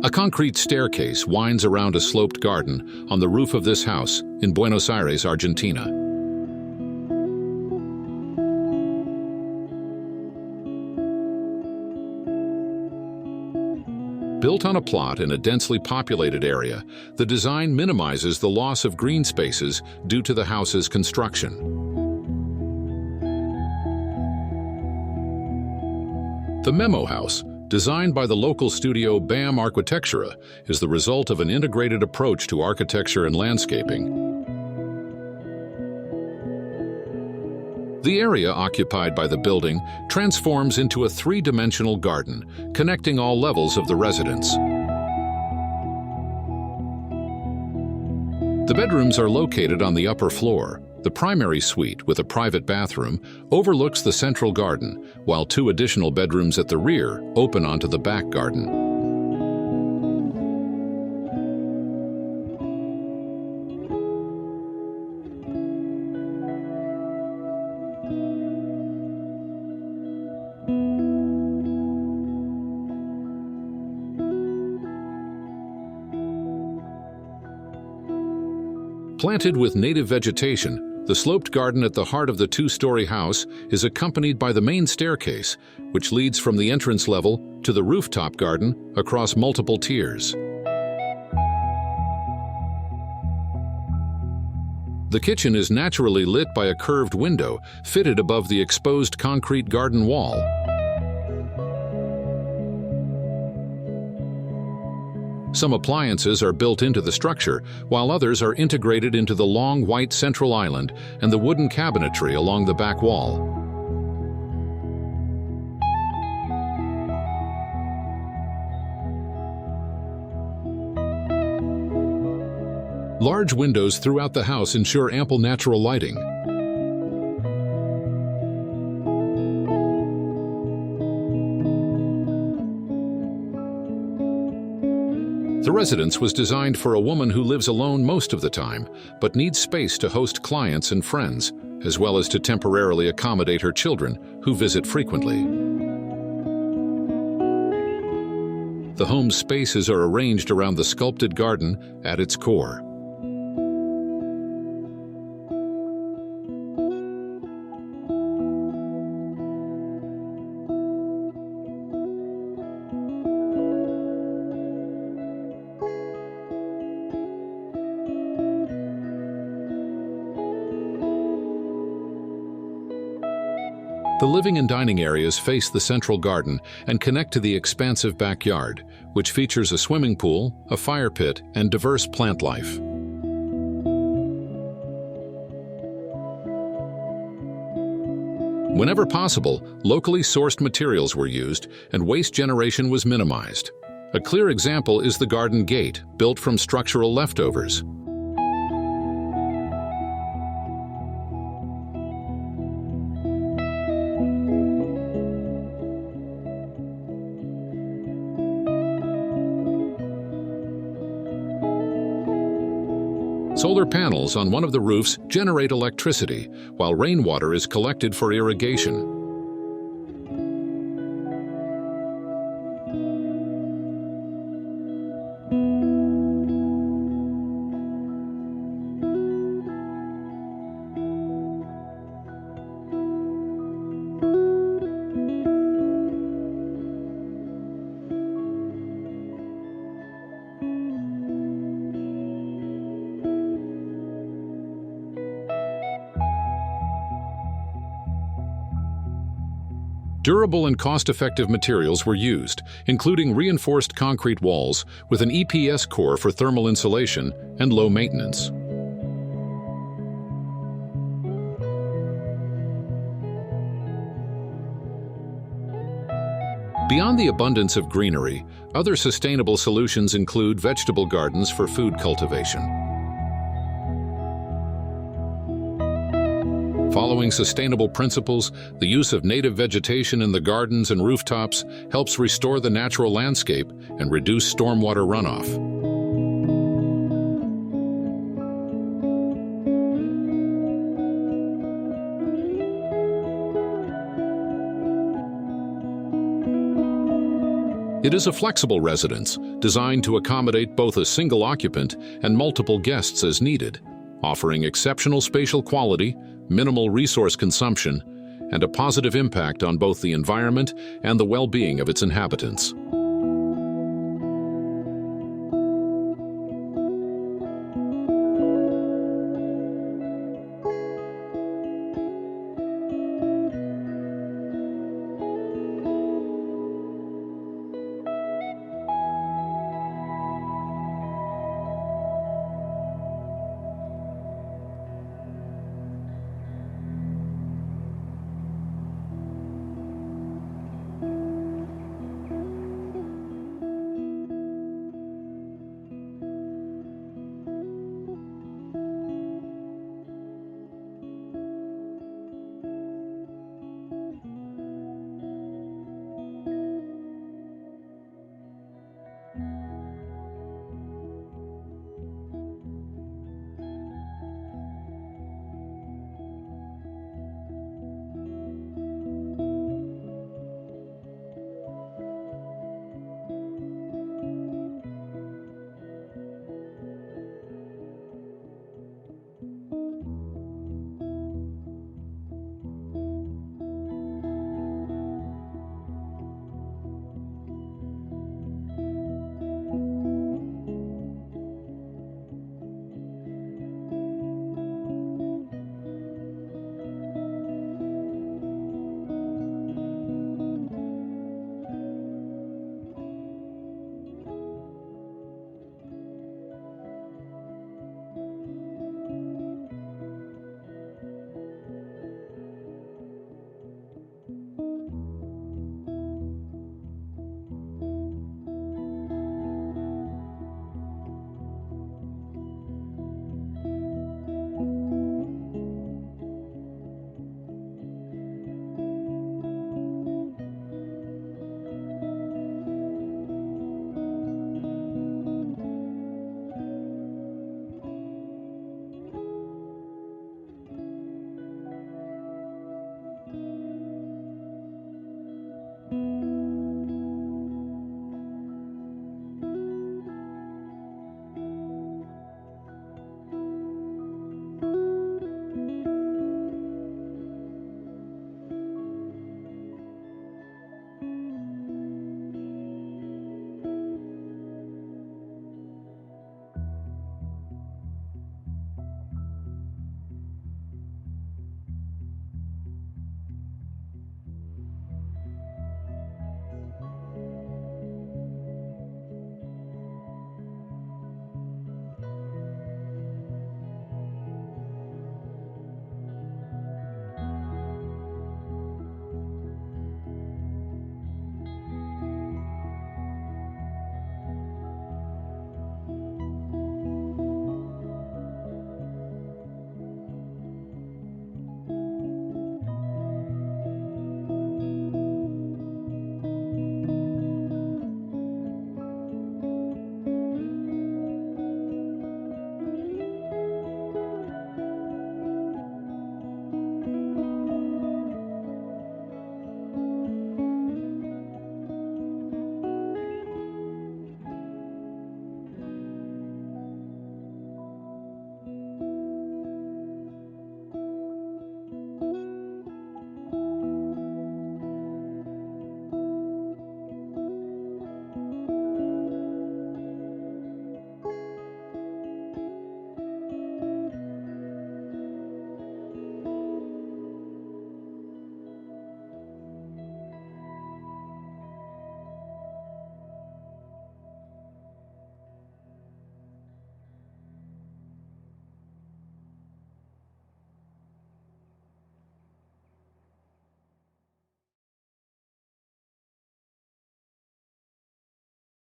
A concrete staircase winds around a sloped garden on the roof of this house in Buenos Aires, Argentina. Built on a plot in a densely populated area, the design minimizes the loss of green spaces due to the house's construction. The MeMo House, designed by the local studio BAM Arquitectura, is the result of an integrated approach to architecture and landscaping. The area occupied by the building transforms into a three-dimensional garden, connecting all levels of the residence. The bedrooms are located on the upper floor. The primary suite, with a private bathroom, overlooks the central garden, while two additional bedrooms at the rear open onto the back garden. Planted with native vegetation, the sloped garden at the heart of the two-story house is accompanied by the main staircase, which leads from the entrance level to the rooftop garden across multiple tiers. The kitchen is naturally lit by a curved window fitted above the exposed concrete garden wall. Some appliances are built into the structure, while others are integrated into the long white central island and the wooden cabinetry along the back wall. Large windows throughout the house ensure ample natural lighting. The residence was designed for a woman who lives alone most of the time, but needs space to host clients and friends, as well as to temporarily accommodate her children, who visit frequently. The home's spaces are arranged around the sculpted garden at its core. The living and dining areas face the central garden and connect to the expansive backyard, which features a swimming pool, a fire pit, and diverse plant life. Whenever possible, locally sourced materials were used and waste generation was minimized. A clear example is the garden gate, built from structural leftovers. Solar panels on one of the roofs generate electricity, while rainwater is collected for irrigation. Durable and cost-effective materials were used, including reinforced concrete walls with an EPS core for thermal insulation and low maintenance. Beyond the abundance of greenery, other sustainable solutions include vegetable gardens for food cultivation. Following sustainable principles, the use of native vegetation in the gardens and rooftops helps restore the natural landscape and reduce stormwater runoff. It is a flexible residence designed to accommodate both a single occupant and multiple guests as needed, offering exceptional spatial quality, minimal resource consumption, and a positive impact on both the environment and the well-being of its inhabitants.